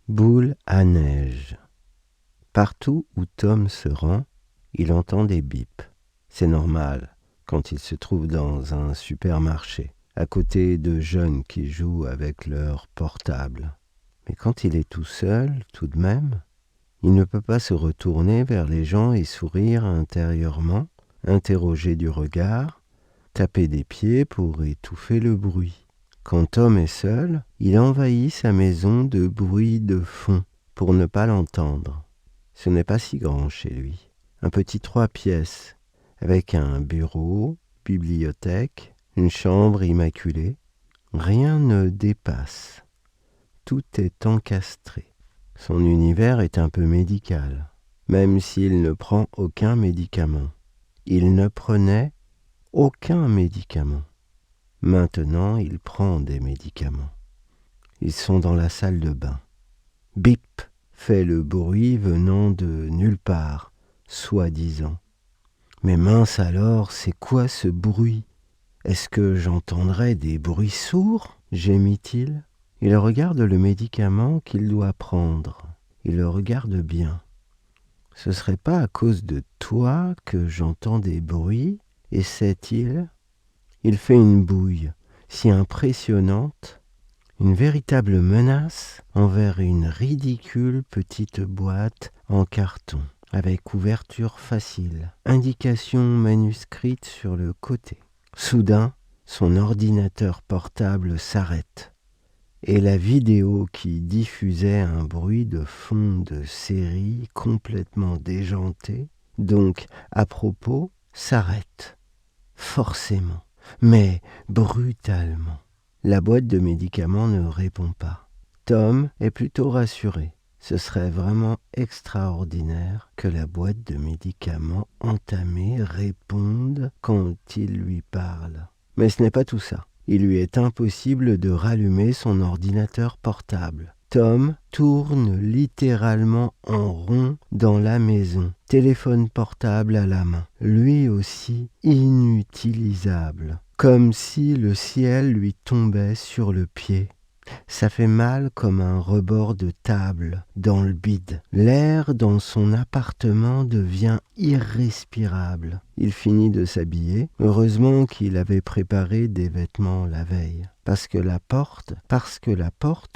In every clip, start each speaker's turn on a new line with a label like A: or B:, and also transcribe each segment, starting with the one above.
A: Boule à neige. Partout où Tom se rend, il entend des bips. C'est normal quand il se trouve dans un supermarché, à côté de jeunes qui jouent avec leur portable. Mais quand il est tout seul, tout de même, il ne peut pas se retourner vers les gens et sourire intérieurement, interroger du regard, taper des pieds pour étouffer le bruit. Quand Tom est seul, il envahit sa maison de bruit de fond pour ne pas l'entendre. Ce n'est pas si grand chez lui. Un petit 3 pièces, avec un bureau, bibliothèque, une chambre immaculée. Rien ne dépasse. Tout est encastré. Son univers est un peu médical, même s'il ne prend aucun médicament. Il ne prenait aucun médicament. Maintenant, il prend des médicaments. Ils sont dans la salle de bain. Bip fait le bruit venant de nulle part, soi-disant. Mais mince alors, c'est quoi ce bruit? Est-ce que j'entendrais des bruits sourds? Gémit-il. Il regarde le médicament qu'il doit prendre. Il le regarde bien. Ce serait pas à cause de toi que j'entends des bruits, essaie-t-il. Il fait une bouille si impressionnante, une véritable menace envers une ridicule petite boîte en carton, avec ouverture facile, indication manuscrite sur le côté. Soudain, son ordinateur portable s'arrête, et la vidéo qui diffusait un bruit de fond de série complètement déjanté, donc à propos, s'arrête. Forcément, mais brutalement. La boîte de médicaments ne répond pas. Tom est plutôt rassuré. Ce serait vraiment extraordinaire que la boîte de médicaments entamée réponde quand il lui parle. Mais ce n'est pas tout ça. Il lui est impossible de rallumer son ordinateur portable. Tom tourne littéralement en rond dans la maison, téléphone portable à la main, lui aussi inutilisable, comme si le ciel lui tombait sur le pied. Ça fait mal comme un rebord de table dans le bide. L'air dans son appartement devient irrespirable. Il finit de s'habiller. Heureusement qu'il avait préparé des vêtements la veille. Parce que la porte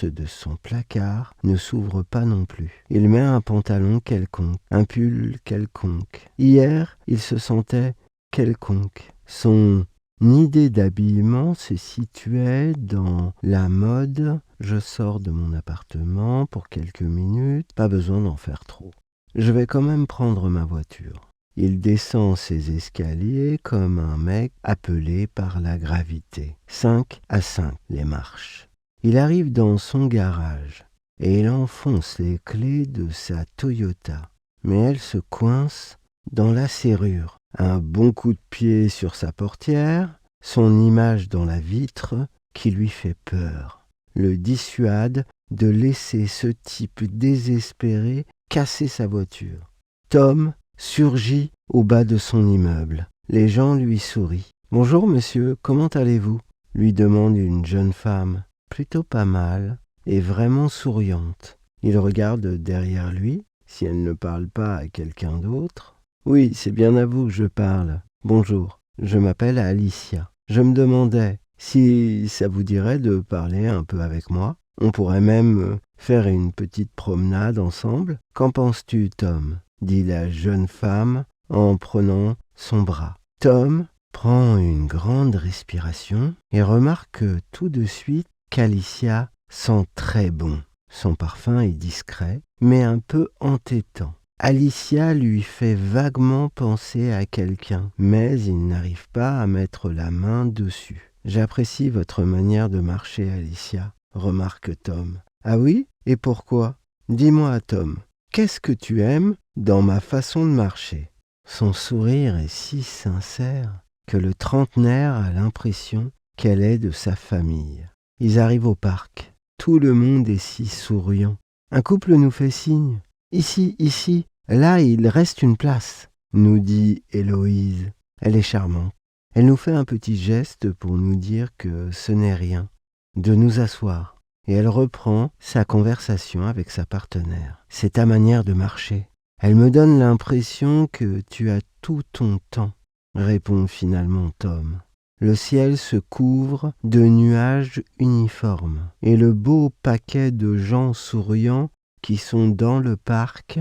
A: de son placard ne s'ouvre pas non plus. Il met un pantalon quelconque, un pull quelconque. Hier, il se sentait quelconque. Son idée d'habillement se situait dans la mode. Je sors de mon appartement pour quelques minutes, pas besoin d'en faire trop. Je vais quand même prendre ma voiture. Il descend ses escaliers comme un mec appelé par la gravité. 5 à 5 les marches. Il arrive dans son garage et il enfonce les clés de sa Toyota. Mais elle se coince dans la serrure. Un bon coup de pied sur sa portière, son image dans la vitre qui lui fait peur, le dissuade de laisser ce type désespéré casser sa voiture. Tom surgit au bas de son immeuble. Les gens lui sourient. « Bonjour monsieur, comment allez-vous » lui demande une jeune femme, plutôt pas mal et vraiment souriante. Il regarde derrière lui, si elle ne parle pas à quelqu'un d'autre. « Oui, c'est bien à vous que je parle. Bonjour, je m'appelle Alicia. Je me demandais si ça vous dirait de parler un peu avec moi. On pourrait même faire une petite promenade ensemble. Qu'en penses-tu, Tom ?» dit la jeune femme en prenant son bras. Tom prend une grande respiration et remarque tout de suite qu'Alicia sent très bon. Son parfum est discret, mais un peu entêtant. Alicia lui fait vaguement penser à quelqu'un, mais il n'arrive pas à mettre la main dessus. « J'apprécie votre manière de marcher, Alicia, » remarque Tom. « Ah oui? Et pourquoi? Dis-moi, Tom, qu'est-ce que tu aimes dans ma façon de marcher ?» Son sourire est si sincère que le trentenaire a l'impression qu'elle est de sa famille. Ils arrivent au parc. Tout le monde est si souriant. Un couple nous fait signe. « Ici, ici, là il reste une place », nous dit Héloïse. Elle est charmante. Elle nous fait un petit geste pour nous dire que ce n'est rien, de nous asseoir. et elle reprend sa conversation avec sa partenaire. « C'est ta manière de marcher. Elle me donne l'impression que tu as tout ton temps, » répond finalement Tom. Le ciel se couvre de nuages uniformes et le beau paquet de gens souriants qui sont dans le parc,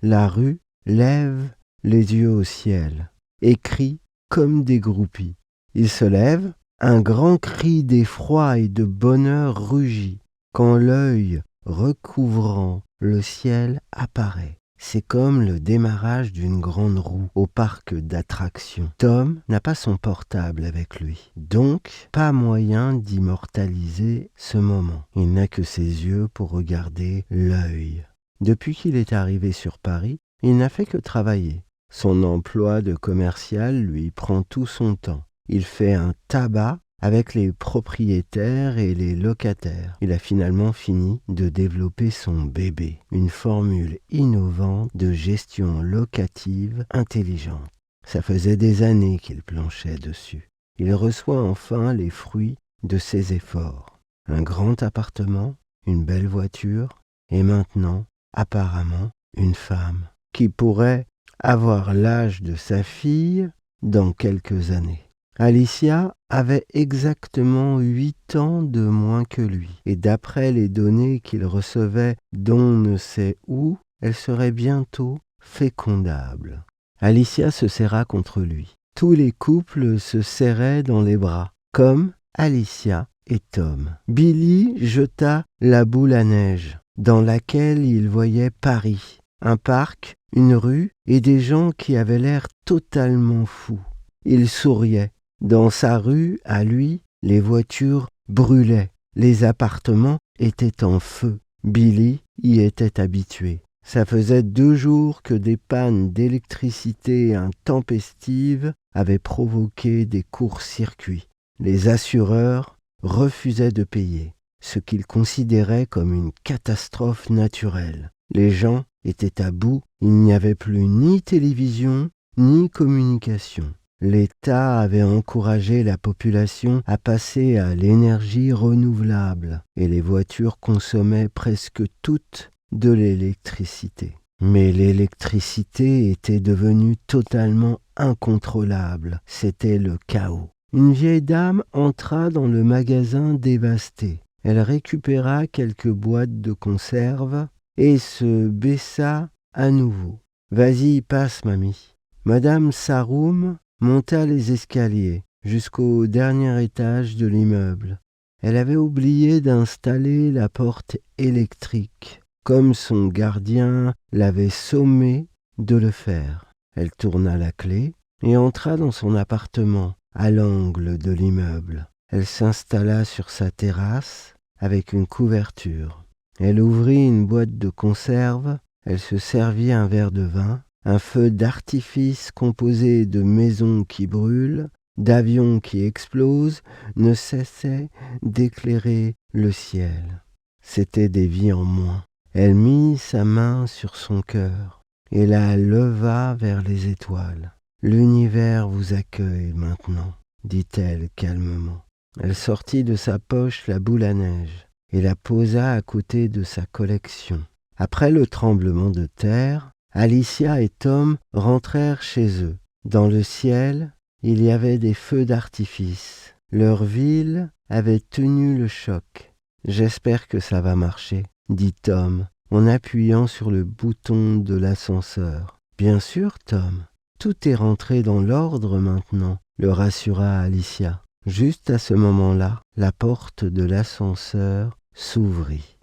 A: la rue, lèvent les yeux au ciel et crient comme des groupies. Ils se lèvent, un grand cri d'effroi et de bonheur rugit quand l'œil recouvrant le ciel apparaît. C'est comme le démarrage d'une grande roue au parc d'attractions. Tom n'a pas son portable avec lui, donc pas moyen d'immortaliser ce moment. Il n'a que ses yeux pour regarder l'œil. Depuis qu'il est arrivé sur Paris, il n'a fait que travailler. Son emploi de commercial lui prend tout son temps. Il fait un tabac avec les propriétaires et les locataires. Il a finalement fini de développer son bébé, une formule innovante de gestion locative intelligente. Ça faisait des années qu'il planchait dessus. Il reçoit enfin les fruits de ses efforts. Un grand appartement, une belle voiture et maintenant, apparemment, une femme qui pourrait avoir l'âge de sa fille dans quelques années. Alicia avait exactement 8 ans de moins que lui, et d'après les données qu'il recevait d'on ne sait où, elle serait bientôt fécondable. Alicia se serra contre lui. Tous les couples se serraient dans les bras, comme Alicia et Tom. Billy jeta la boule à neige, dans laquelle il voyait Paris, un parc, une rue et des gens qui avaient l'air totalement fous. Il souriait. Dans sa rue, à lui, les voitures brûlaient, les appartements étaient en feu. Billy y était habitué. Ça faisait 2 jours que des pannes d'électricité intempestives avaient provoqué des courts-circuits. Les assureurs refusaient de payer, ce qu'ils considéraient comme une catastrophe naturelle. Les gens étaient à bout, il n'y avait plus ni télévision, ni communication. L'État avait encouragé la population à passer à l'énergie renouvelable et les voitures consommaient presque toutes de l'électricité. Mais l'électricité était devenue totalement incontrôlable. C'était le chaos. Une vieille dame entra dans le magasin dévasté. Elle récupéra quelques boîtes de conserve et se baissa à nouveau. « Vas-y, passe, mamie. » Madame Saroum monta les escaliers jusqu'au dernier étage de l'immeuble. Elle avait oublié d'installer la porte électrique, comme son gardien l'avait sommé de le faire. Elle tourna la clé et entra dans son appartement, à l'angle de l'immeuble. Elle s'installa sur sa terrasse avec une couverture. Elle ouvrit une boîte de conserve, elle se servit un verre de vin. Un feu d'artifice composé de maisons qui brûlent, d'avions qui explosent, ne cessait d'éclairer le ciel. C'étaient des vies en moins. Elle mit sa main sur son cœur et la leva vers les étoiles. « L'univers vous accueille maintenant, » dit-elle calmement. Elle sortit de sa poche la boule à neige et la posa à côté de sa collection. Après le tremblement de terre, Alicia et Tom rentrèrent chez eux. Dans le ciel, il y avait des feux d'artifice. Leur ville avait tenu le choc. « J'espère que ça va marcher, » dit Tom, en appuyant sur le bouton de l'ascenseur. « Bien sûr, Tom. Tout est rentré dans l'ordre maintenant, » le rassura Alicia. Juste à ce moment-là, la porte de l'ascenseur s'ouvrit.